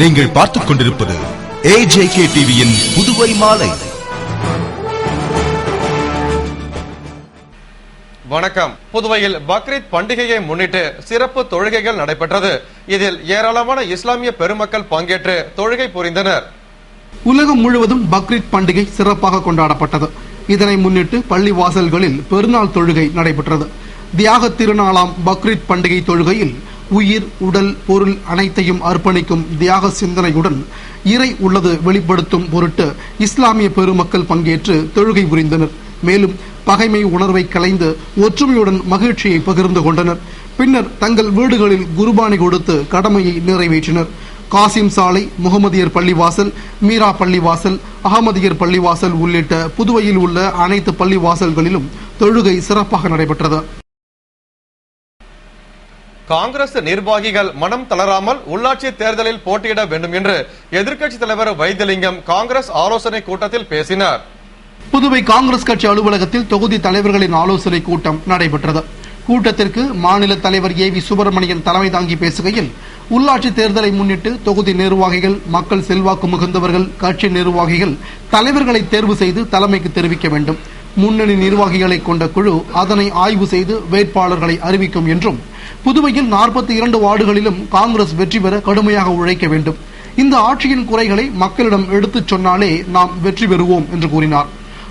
நீங்கள் பார்த்துக் கொண்டிருப்பது AJK டிவியின் புதுவை மாலை. வணக்கம். புதுவையில் பக்ரீத் பண்டிகையை முன்னிட்டு சிறப்பு தொழுகைகள் நடைபெற்றது. இதில் ஏராளமான இஸ்லாமிய பெருமக்கள் பங்கேற்று தொழுகை புரிந்தனர். உலகம் முழுவதும் பக்ரீத் பண்டிகை சிறப்பாக கொண்டாடப்பட்டது. இதனை முன்னிட்டு பள்ளி வாசல்களில் பெருநாள் தொழுகை நடைபெற்றது. தியாக திருநாளாம் பக்ரீத் பண்டிகை தொழுகையில் உயிர், உடல், பொருள் அனைத்தையும் அர்ப்பணிக்கும் தியாக சிந்தனையுடன் இறை உள்ளது வெளிப்படுத்தும் பொருட்டு இஸ்லாமிய பெருமக்கள் பங்கேற்று தொழுகை புரிந்தனர். மேலும் பகைமை உணர்வை களைந்து ஒற்றுமையுடன் மகிழ்ச்சியை பகிர்ந்து கொண்டனர். பின்னர் தங்கள் வீடுகளில் குர்பானி கொடுத்து கடமையை நிறைவேற்றினர். காசிம் சாலை, முகமதியர் பள்ளிவாசல், மீரா பள்ளிவாசல், அகமதியர் பள்ளிவாசல் உள்ளிட்ட புதுவையில் உள்ள அனைத்து பள்ளிவாசல்களிலும் தொழுகை சிறப்பாக நடைபெற்றது. காங்கிரஸ் நிர்வாகிகள் மனம் தளராமல் உள்ளாட்சி தேர்தலில் போட்டியிட வேண்டும் என்று எதிர்க்கட்சித் தலைவர் வைத்திலிங்கம் காங்கிரஸ் ஆலோசனை கூட்டத்தில் பேசினார். புதுவை காங்கிரஸ் கட்சி அலுவலகத்தில் தொகுதி தலைவர்களின் ஆலோசனை கூட்டம் நடைபெற்றது. கூட்டத்திற்கு மாநில தலைவர் ஏவி சுப்பிரமணியன் தலைமை தாங்கி பேசுகையில், உள்ளாட்சி தேர்தலை முன்னிட்டு தொகுதி நிர்வாகிகள், மக்கள் செல்வாக்கு மிகுந்தவர்கள், கட்சி நிர்வாகிகள் தலைவர்களை தேர்வு செய்து தலைமைக்கு தெரிவிக்க வேண்டும். முன்னணி நிர்வாகிகளை கொண்ட குழு அதனை ஆய்வு செய்து வேட்பாளர்களை அறிவிக்கும் என்றும், புதுவையில் 42 வார்டுகளிலும் காங்கிரஸ் வெற்றி பெற கடுமையாக உழைக்க வேண்டும். இந்த ஆட்சியின் குறைகளை மக்களிடம் எடுத்துச் சொன்னாலே நாம் வெற்றி பெறுவோம் என்று கூறினார்.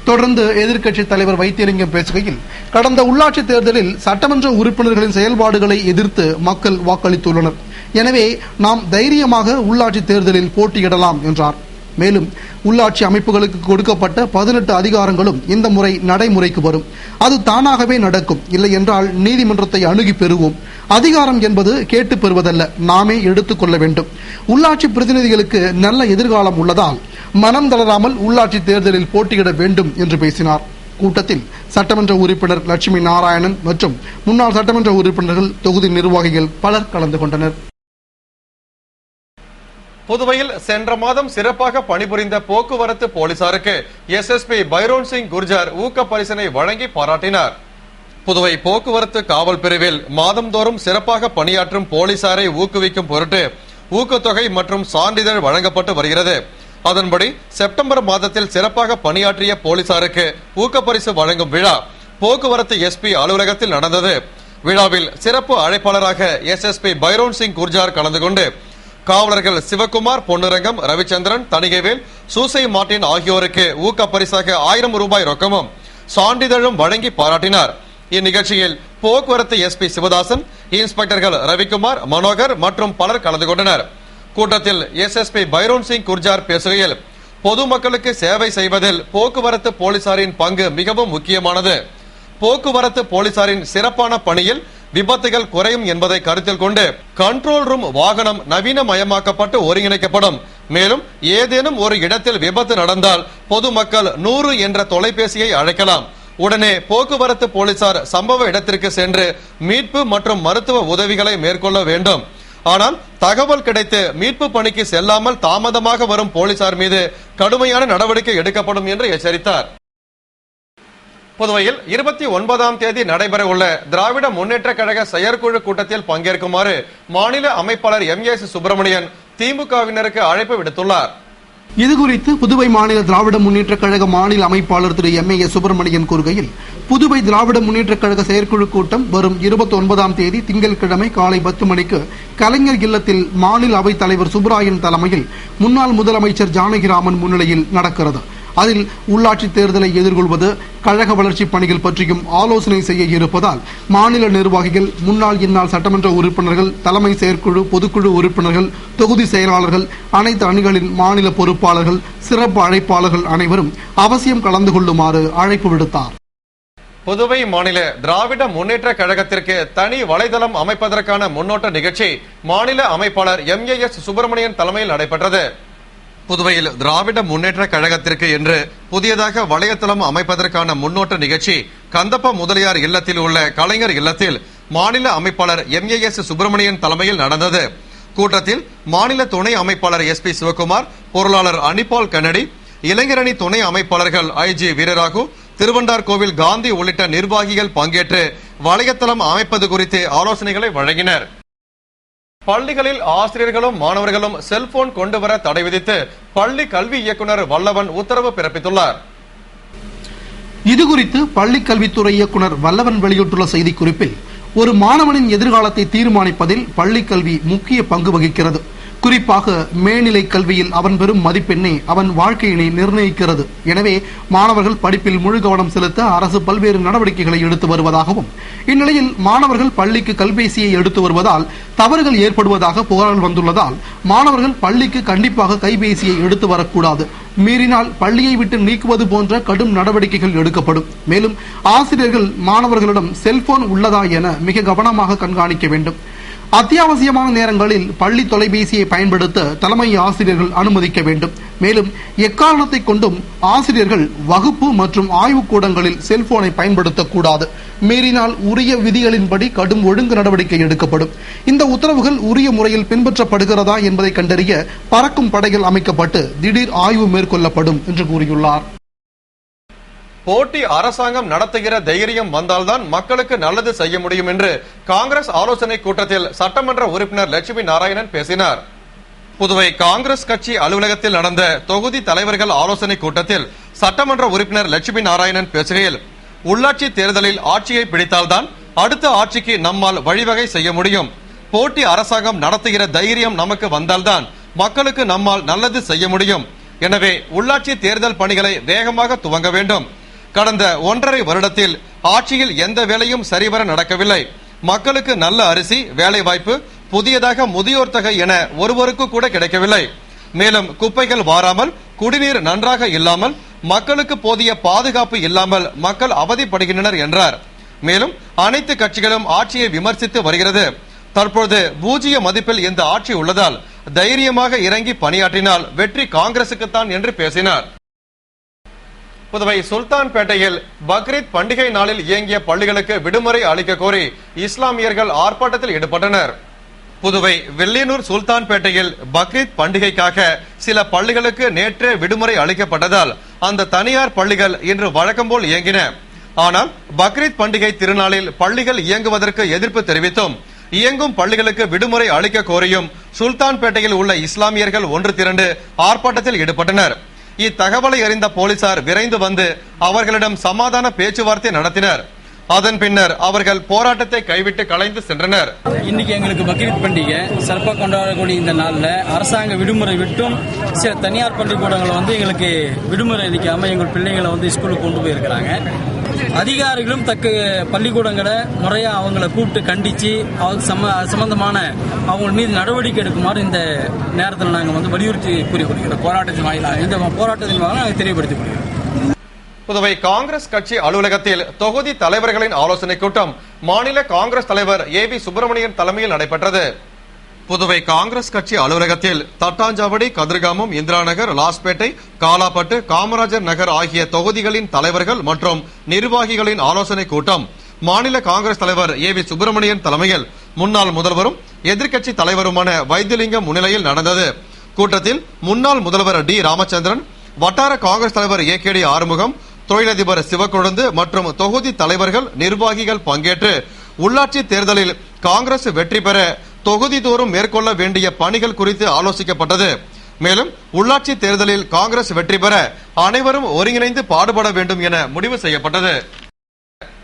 தொடர்ந்து எதிர்க்கட்சி தலைவர் வைத்திலிங்கம் பேசுகையில், கடந்த உள்ளாட்சி தேர்தலில் சட்டமன்ற உறுப்பினர்களின் செயல்பாடுகளை எதிர்த்து மக்கள் வாக்களித்துள்ளனர். எனவே நாம் தைரியமாக உள்ளாட்சி தேர்தலில் போட்டியிடலாம் என்றார். மேலும் உள்ளாட்சி அமைப்புகளுக்கு கொடுக்கப்பட்ட 18 அதிகாரங்களும் இந்த முறை நடைமுறைக்கு வரும். அது தானாகவே நடக்கும். இல்லை என்றால் நீதிமன்றத்தை அணுகி பெறுவோம். அதிகாரம் என்பது கேட்டு பெறுவதல்ல, நாமே எடுத்துக்கொள்ள வேண்டும். உள்ளாட்சி பிரதிநிதிகளுக்கு நல்ல எதிர்காலம் உள்ளதால் மனம் தளராமல் உள்ளாட்சி தேர்தலில் போட்டியிட வேண்டும் என்று பேசினார். கூட்டத்தில் சட்டமன்ற உறுப்பினர் லட்சுமி நாராயணன் மற்றும் முன்னாள் சட்டமன்ற உறுப்பினர்கள், தொகுதி நிர்வாகிகள் பலர் கலந்து கொண்டனர். புதுவையில் சென்ற மாதம் சிறப்பாக பணிபுரிந்த போக்குவரத்து போலீசாருக்கு SSP பைரோன் சிங் குர்ஜார் ஊக்க பரிசினை வழங்கி பாராட்டினார். புதுவை போக்குவரத்து காவல் பிரிவில் மாதந்தோறும் சிறப்பாக பணியாற்றும் போலீசாரை ஊக்குவிக்கும் பொருட்டு ஊக்கத்தொகை மற்றும் சான்றிதழ் வழங்கப்பட்டு வருகிறது. அதன்படி செப்டம்பர் மாதத்தில் சிறப்பாக பணியாற்றிய போலீசாருக்கு ஊக்கப்பரிசு வழங்கும் விழா போக்குவரத்து SP அலுவலகத்தில் நடந்தது. விழாவில் சிறப்பு அழைப்பாளராக SSP பைரோன் சிங் குர்ஜார் கலந்து கொண்டு காவலர்கள் சிவகுமார், பொன்னுரங்கம், ரவிச்சந்திரன், தணிகைவேல், சூசை மார்டின் ஆகியோருக்கு ஊக்க பரிசாக 1000 ரூபாய் ரொக்கமும் சான்றிதழும் வழங்கி பாராட்டினார். இந்நிகழ்ச்சியில் போக்குவரத்து SP சிவதாசன், இன்ஸ்பெக்டர்கள் ரவிக்குமார், மனோகர் மற்றும் பலர் கலந்து கொண்டனர். கூட்டத்தில் SSP பைரோன் சிங் குர்ஜார் பேசுகையில், பொதுமக்களுக்கு சேவை செய்வதில் போக்குவரத்து போலீசாரின் பங்கு மிகவும் முக்கியமானது. போக்குவரத்து போலீசாரின் சிறப்பான பணியில் விபத்துகள் குறையும் என்பதை கருத்தில் கொண்டு கண்ட்ரோல் ரூம் வாகனம் நவீனமயமாக்கப்பட்டு ஒருங்கிணைக்கப்படும். மேலும் ஏதேனும் ஒரு இடத்தில் விபத்து நடந்தால் பொதுமக்கள் 100 என்ற தொலைபேசியை அழைக்கலாம். உடனே போக்குவரத்து போலீசார் சம்பவ இடத்திற்கு சென்று மீட்பு மற்றும் மருத்துவ உதவிகளை மேற்கொள்ள வேண்டும். ஆனால் தகவல் கிடைத்து மீட்பு பணிக்கு செல்லாமல் தாமதமாக வரும் போலீசார் மீது கடுமையான நடவடிக்கை எடுக்கப்படும் என்று எச்சரித்தார். புதுவையில் 29ஆம் தேதி நடைபெற உள்ள திராவிட முன்னேற்ற கழக செயற்குழு கூட்டத்தில் பங்கேற்குமாறு மாநில அமைப்பாளர் MAS சுப்பிரமணியன் திமுகவினருக்கு அழைப்பு விடுத்துள்ளார். இதுகுறித்து புதுவை மாநில திராவிட முன்னேற்ற கழக மாநில அமைப்பாளர் திரு MAS சுப்பிரமணியன் கூறுகையில், புதுவை திராவிட முன்னேற்ற கழக செயற்குழு கூட்டம் வரும் 29ஆம் தேதி திங்கட்கிழமை காலை 10 மணிக்கு கலைஞர் இல்லத்தில் மாநில அவைத் தலைவர் சுப்ராயன் தலைமையில் முன்னாள் முதலமைச்சர் ஜானகிராமன் முன்னிலையில் நடக்கிறது. அதில் உள்ளாட்சி தேர்தலை எதிர்கொள்வது, கழக வளர்ச்சி பணிகள் பற்றியும் ஆலோசனை செய்ய இருப்பதால் மாநில நிர்வாகிகள், முன்னாள் இந்நாள் சட்டமன்ற உறுப்பினர்கள், தலைமை செயற்குழு, பொதுக்குழு உறுப்பினர்கள், தொகுதி செயலாளர்கள், அனைத்து அணிகளின் மாநில பொறுப்பாளர்கள், சிறப்பு அழைப்பாளர்கள் அனைவரும் அவசியம் கலந்து கொள்ளுமாறு அழைப்பு விடுத்தார். புதுவை மாநில திராவிட முன்னேற்ற கழகத்திற்கு தனி வலைதளம் அமைப்பதற்கான முன்னோட்ட நிகழ்ச்சி மாநில அமைப்பாளர் MAS சுப்பிரமணியன் தலைமையில் நடைபெற்றது. புதுவையில் திராவிட முன்னேற்ற கழகத்திற்கு என்று புதியதாக வலைத்தளம் அமைப்பதற்கான முன்னோட்ட நிகழ்ச்சி கந்தப்ப முதலியார் இல்லத்தில் உள்ள கலைஞர் இல்லத்தில் மாநில அமைப்பாளர் MAS சுப்பிரமணியன் தலைமையில் நடந்தது. கூட்டத்தில் மாநில துணை அமைப்பாளர் SP சிவகுமார், பொருளாளர் அனிபால் கன்னடி, இளைஞரணி துணை அமைப்பாளர்கள் IG வீரராகு, திருவண்டார் கோவில் காந்தி உள்ளிட்ட நிர்வாகிகள் பங்கேற்று வலைத்தளம் அமைப்பது குறித்து ஆலோசனைகளை வழங்கினர். பள்ளிகளில் ஆசிரியர்களும் மாணவர்களும் செல்போன் கொண்டு வர தடை விதித்து பள்ளி கல்வி இயக்குனர் வல்லவன் உத்தரவு பிறப்பித்துள்ளார். இதுகுறித்து பள்ளி கல்வித்துறை இயக்குனர் வல்லவன் வெளியிட்டுள்ள செய்திக்குறிப்பில், ஒரு மாணவனின் எதிர்காலத்தை தீர்மானிப்பதில் பள்ளி கல்வி முக்கிய பங்கு வகிக்கிறது. குறிப்பாக மேல்நிலை கல்வியில் அவன் பெறும் மதிப்பெண்ணே அவன் வாழ்க்கையினை நிர்ணயிக்கிறது. எனவே மாணவர்கள் படிப்பில் முழு கவனம் செலுத்த அரசு பல்வேறு நடவடிக்கைகளை எடுத்து வருவதாகவும், இந்நிலையில் மாணவர்கள் பள்ளிக்கு கைபேசியை எடுத்து வருவதால் தவறுகள் ஏற்படுவதாக புகார்கள் வந்துள்ளதால் மாணவர்கள் பள்ளிக்கு கண்டிப்பாக கைபேசியை எடுத்து வரக்கூடாது. மீறினால் பள்ளியை விட்டு நீக்குவது போன்ற கடும் நடவடிக்கைகள் எடுக்கப்படும். மேலும் ஆசிரியர்கள் மாணவர்களிடம் செல்போன் உள்ளதா என மிக கவனமாக கண்காணிக்க வேண்டும். அத்தியாவசியமான நேரங்களில் பள்ளி தொலைபேசியை பயன்படுத்த தலைமை ஆசிரியர்கள் அனுமதிக்க வேண்டும். மேலும் எக்காரணத்தை கொண்டும் ஆசிரியர்கள் வகுப்பு மற்றும் ஆய்வுக் கூடங்களில் செல்போனை பயன்படுத்தக்கூடாது. மீறினால் உரிய விதிகளின்படி கடும் ஒழுங்கு நடவடிக்கை எடுக்கப்படும். இந்த உத்தரவுகள் உரிய முறையில் பின்பற்றப்படுகிறதா என்பதை கண்டறிய பறக்கும் படைகள் அமைக்கப்பட்டு திடீர் ஆய்வு மேற்கொள்ளப்படும் என்று கூறியுள்ளார். போட்டி அரசாங்கம் நடத்துகிற தைரியம் வந்தால்தான் மக்களுக்கு நல்லது செய்ய முடியும் என்று காங்கிரஸ் ஆலோசனை கூட்டத்தில் சட்டமன்ற உறுப்பினர் லட்சுமி நாராயணன் பேசினார். புதுவை காங்கிரஸ் கட்சி அலுவலகத்தில் நடந்த தொகுதி தலைவர்கள் ஆலோசனை கூட்டத்தில் சட்டமன்ற உறுப்பினர் லட்சுமி நாராயணன் பேசுகையில், உள்ளாட்சி தேர்தலில் ஆட்சியை பிடித்தால்தான் அடுத்த ஆட்சிக்கு நம்மால் வழிவகை செய்ய முடியும். போட்டி அரசாங்கம் நடத்துகிற தைரியம் நமக்கு வந்தால்தான் மக்களுக்கு நம்மால் நல்லது செய்ய முடியும். எனவே உள்ளாட்சி தேர்தல் பணிகளை வேகமாக துவங்க வேண்டும். கடந்த 1.5 வருடத்தில் ஆட்சியில் எந்த வேலையும் சரிவர நடக்கவில்லை. மக்களுக்கு நல்ல அரிசி, வேலை வாய்ப்பு, புதியதாக முதியோர் தொகை என ஒருவருக்கு கூட கிடைக்கவில்லை. மேலும் குப்பைகள் வாராமல், குடிநீர் நன்றாக இல்லாமல், மக்களுக்கு போதிய பாதுகாப்பு இல்லாமல் மக்கள் அவதிப்படுகின்றனர் என்றார். மேலும் அனைத்து கட்சிகளும் ஆட்சியை விமர்சித்து வருகிறது. தற்போது 0 மதிப்பில் இந்த ஆட்சி உள்ளதால் தைரியமாக இறங்கி பணியாற்றினால் வெற்றி காங்கிரசுக்குத்தான் என்று பேசினார். புதுவை சுல்தான்பேட்டையில் பக்ரீத் பண்டிகை நாளில் இயங்கிய பள்ளிகளுக்கு விடுமுறை அளிக்க கோரி இஸ்லாமியர்கள் ஆர்ப்பாட்டத்தில் ஈடுபட்டனர். புதுவை வெள்ளியனூர் சுல்தான்பேட்டையில் பக்ரீத் பண்டிகைக்காக சில பள்ளிகளுக்கு நேற்றே விடுமுறை அளிக்கப்பட்டதால் அந்த தனியார் பள்ளிகள் இன்று வழக்கம் போல் இயங்கின. ஆனால் பக்ரீத் பண்டிகை திருநாளில் பள்ளிகள் இயங்குவதற்கு எதிர்ப்பு தெரிவித்தும் இயங்கும் பள்ளிகளுக்கு விடுமுறை அளிக்க கோரியும் சுல்தான்பேட்டையில் உள்ள இஸ்லாமியர்கள் ஒன்று திரண்டு ஆர்ப்பாட்டத்தில் ஈடுபட்டனர். இத்தகவலை அறிந்த போலீசார் விரைந்து வந்து அவர்களிடம் சமாதான பேச்சுவார்த்தை நடத்தினர். அதன் பின்னர் அவர்கள் போராட்டத்தை கைவிட்டு கலைந்து சென்றனர். இன்னைக்கு எங்களுக்கு பக்ரீத் பண்டிகை சிறப்பாக கொண்டாடக்கூடிய இந்த நாளில் அரசாங்க விடுமுறை விட்டும் சில தனியார் பள்ளிக்கூடங்கள் எங்களுக்கு விடுமுறை அளிக்காம எங்கள் பிள்ளைகளை ஸ்கூலுக்கு கொண்டு போயிருக்கிறாங்க. அதிகாரிகளும் தக்க பள்ளிக்கூடங்களை முறையா அவங்களை கூப்பிட்டு கண்டிச்சு சம்பந்தமான அவங்க மீது நடவடிக்கை எடுக்குமாறு இந்த நேரத்தில் நாங்கள் வலியுறுத்தி கூறிக்கொள்கிறோம். போராட்டத்தின் வாயிலாக இந்த போராட்டத்தின் வாயிலாக நாங்கள் தெரியப்படுத்திக் கொள்கிறோம். புதுவை காங்கிரஸ் கட்சி அலுவலகத்தில் தொகுதி தலைவர்களின் ஆலோசனை கூட்டம் மாநில காங்கிரஸ் தலைவர் ஏவி சுப்பிரமணியன் தலைமையில் நடைபெற்றது. புதுவை காங்கிரஸ் கட்சி அலுவலகத்தில் தட்டாஞ்சாவடி, கதிர்காமம், இந்திரா நகர், லாஸ்பேட்டை, காலாப்பட்டு, காமராஜர் நகர் ஆகிய தொகுதிகளின் தலைவர்கள் மற்றும் நிர்வாகிகளின் ஆலோசனை கூட்டம் மாநில காங்கிரஸ் தலைவர் ஏவி சுப்பிரமணியன் தலைமையில் முன்னாள் முதல்வரும் எதிர்க்கட்சி தலைவருமான வைத்தியலிங்கம் முன்னிலையில் நடந்தது. கூட்டத்தில் முன்னாள் முதல்வர் டி ராமச்சந்திரன், வட்டார காங்கிரஸ் தலைவர் ஏகேடி ஆறுமுகம், தொழிலதிபர் சிவக்கொழுந்து மற்றும் தொகுதி தலைவர்கள், நிர்வாகிகள் பங்கேற்று உள்ளாட்சி தேர்தலில் காங்கிரஸ் வெற்றி பெற தொகுதி தோறும் மேற்கொள்ள வேண்டிய பணிகள் குறித்து ஆலோசிக்கப்பட்டது. மேலும் உள்ளாட்சி தேர்தலில் காங்கிரஸ் வெற்றி பெற அனைவரும் ஒருங்கிணைந்து பாடுபட வேண்டும் என முடிவு செய்யப்பட்டது.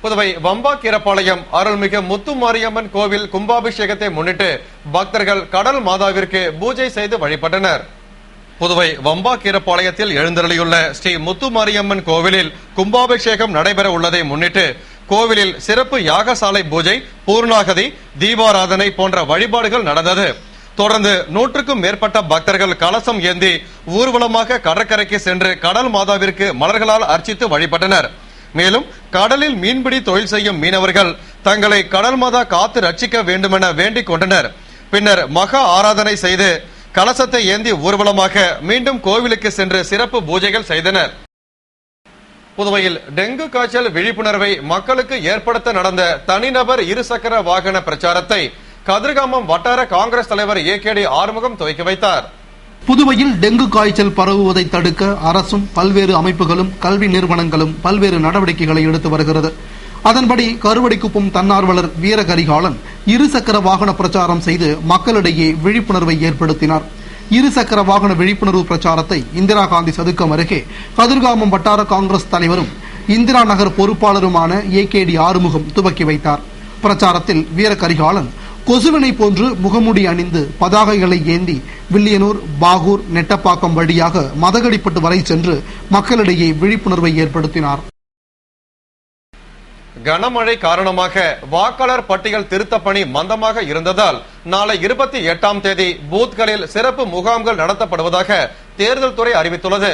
புதுவை வம்பாக்கீரப்பாளையம் அருள்மிகு முத்துமாரியம்மன் கோவில் கும்பாபிஷேகத்தை முன்னிட்டு பக்தர்கள் கடல் மாதாவிற்கு பூஜை செய்து வழிபட்டனர். புதுவை வம்பாக்கீரப்பாளையத்தில் எழுந்தருளியுள்ள ஸ்ரீ முத்துமாரியம்மன் கோவிலில் கும்பாபிஷேகம் நடைபெற உள்ளதை முன்னிட்டு கோவிலில் சிறப்பு யாகசாலை பூஜை, பூர்ணாகதி, தீபாராதனை போன்ற வழிபாடுகள் நடந்தது. தொடர்ந்து 100க்கும் மேற்பட்ட பக்தர்கள் கலசம் ஏந்தி ஊர்வலமாக கடற்கரைக்கு சென்று கடல் மாதாவிற்கு மலர்களால் அர்ச்சித்து வழிபட்டனர். மேலும் கடலில் மீன்பிடி தொழில் செய்யும் மீனவர்கள் தங்களை கடல் மாதா காத்து ரட்சிக்க வேண்டுமென வேண்டிக் கொண்டனர். பின்னர் மகா ஆராதனை செய்து கலசத்தை ஏந்தி ஊர்வலமாக மீண்டும் கோவிலுக்கு சென்று சிறப்பு பூஜைகள் செய்தனர். புதுவையில் டெங்கு காய்ச்சல் விழிப்புணர்வை மக்களுக்கு ஏற்படுத்த நடந்த தனிநபர் இருசக்கர வாகன பிரச்சாரத்தை கதிர்காமம் வட்டார காங்கிரஸ் தலைவர் ஏகேடி ஆறுமுகம் துவக்கி வைத்தார். புதுவையில் டெங்கு காய்ச்சல் பரவுவதை தடுக்க அரசும் பல்வேறு அமைப்புகளும் கல்வி நிறுவனங்களும் பல்வேறு நடவடிக்கைகளை எடுத்து வருகிறது. அதன்படி கருவடிக்குப்பம் தன்னார்வலர் வீரகரிகாலன் இருசக்கர வாகன பிரச்சாரம் செய்து மக்களிடையே விழிப்புணர்வை ஏற்படுத்தினார். இருசக்கர வாகன விழிப்புணர்வு பிரச்சாரத்தை இந்திரா காந்தி சதுக்கம் அருகே கதிர்காமம் வட்டார காங்கிரஸ் தலைவரும் இந்திரா நகர் பொறுப்பாளருமான AKD ஆறுமுகம் துவக்கி வைத்தார். பிரச்சாரத்தில் வீரகரிகாலன் கொசுவினை போன்று முகமூடி அணிந்து பதாகைகளை ஏந்தி வில்லியனூர், பாகூர், நெட்டப்பாக்கம் வழியாக மதகடிப்பட்டு வரை சென்று மக்களிடையே விழிப்புணர்வை ஏற்படுத்தினார். கனமழை காரணமாக வாக்காளர் பட்டியல் திருத்த பணி மந்தமாக இருந்ததால் நாளை 28ஆம் தேதி பூத்களில் சிறப்பு முகாம்கள் நடத்தப்படுவதாக தேர்தல் துறை அறிவித்துள்ளது.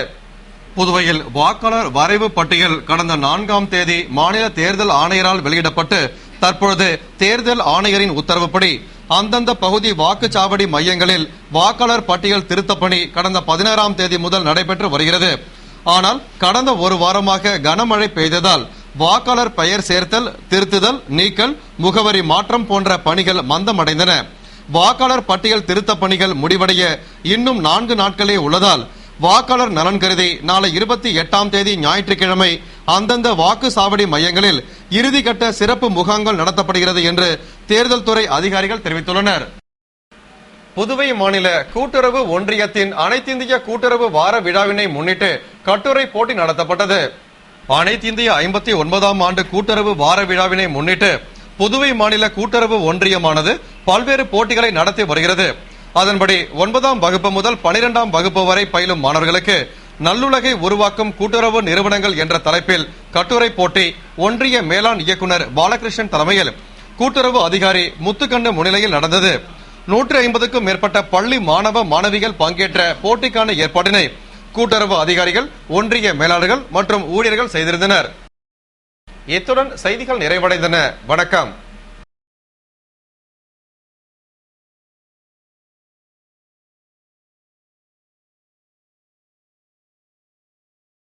புதுவையில் வாக்காளர் வரைவு பட்டியல் கடந்த 4ஆம் தேதி மாநில தேர்தல் ஆணையரால் வெளியிடப்பட்டு தற்பொழுது தேர்தல் ஆணையரின் உத்தரவுப்படி அந்தந்த பகுதி வாக்குச்சாவடி மையங்களில் வாக்காளர் பட்டியல் திருத்த பணி கடந்த 16ஆம் தேதி முதல் நடைபெற்று வருகிறது. ஆனால் கடந்த ஒரு வாரமாக கனமழை பெய்ததால் வாக்காளர் பெயர் சேர்த்தல், திருத்துதல், நீக்கல், முகவரி மாற்றம் போன்ற பணிகள் மந்தமடைந்தன. வாக்காளர் பட்டியல் திருத்த பணிகள் முடிவடைய இன்னும் 4 நாட்களே உள்ளதால் வாக்காளர் நலன் கருதி நாளை 28ஆம் தேதி ஞாயிற்றுக்கிழமை அந்தந்த வாக்குச்சாவடி மையங்களில் இறுதிக்கட்ட சிறப்பு முகாம்கள் நடத்தப்படுகிறது என்று தேர்தல் துறை அதிகாரிகள் தெரிவித்துள்ளனர். புதுவை மாநில கூட்டுறவு ஒன்றியத்தின் அனைத்திந்திய கூட்டுறவு வார விழாவினை முன்னிட்டு கட்டுரை போட்டி நடத்தப்பட்டது. அனைத்திந்திய 59ஆம் ஆண்டு கூட்டுறவு வார விழாவினை முன்னிட்டு புதுவை மாநில கூட்டுறவு ஒன்றியமானது பல்வேறு போட்டிகளை நடத்தி வருகிறது. அதன்படி 9ஆம் வகுப்பு முதல் 12ஆம் வகுப்பு வரை பயிலும் மாணவர்களுக்கு நல்லுலகை உருவாக்கும் கூட்டுறவு நிறுவனங்கள் என்ற தலைப்பில் கட்டுரை போட்டி ஒன்றிய மேலாண் இயக்குனர் பாலகிருஷ்ணன் தலைமையில் கூட்டுறவு அதிகாரி முத்துக்கண்ணு முன்னிலையில் நடந்தது. 150க்கும் மேற்பட்ட பள்ளி மாணவ மாணவிகள் பங்கேற்ற போட்டிக்கான ஏற்பாட்டினை கூட்டுறவு அதிகாரிகள், ஒன்றிய மேலாளர்கள் மற்றும் ஊழியர்கள் செய்திருந்தனர். இத்துடன் செய்திகள் நிறைவடைந்தன. வணக்கம்.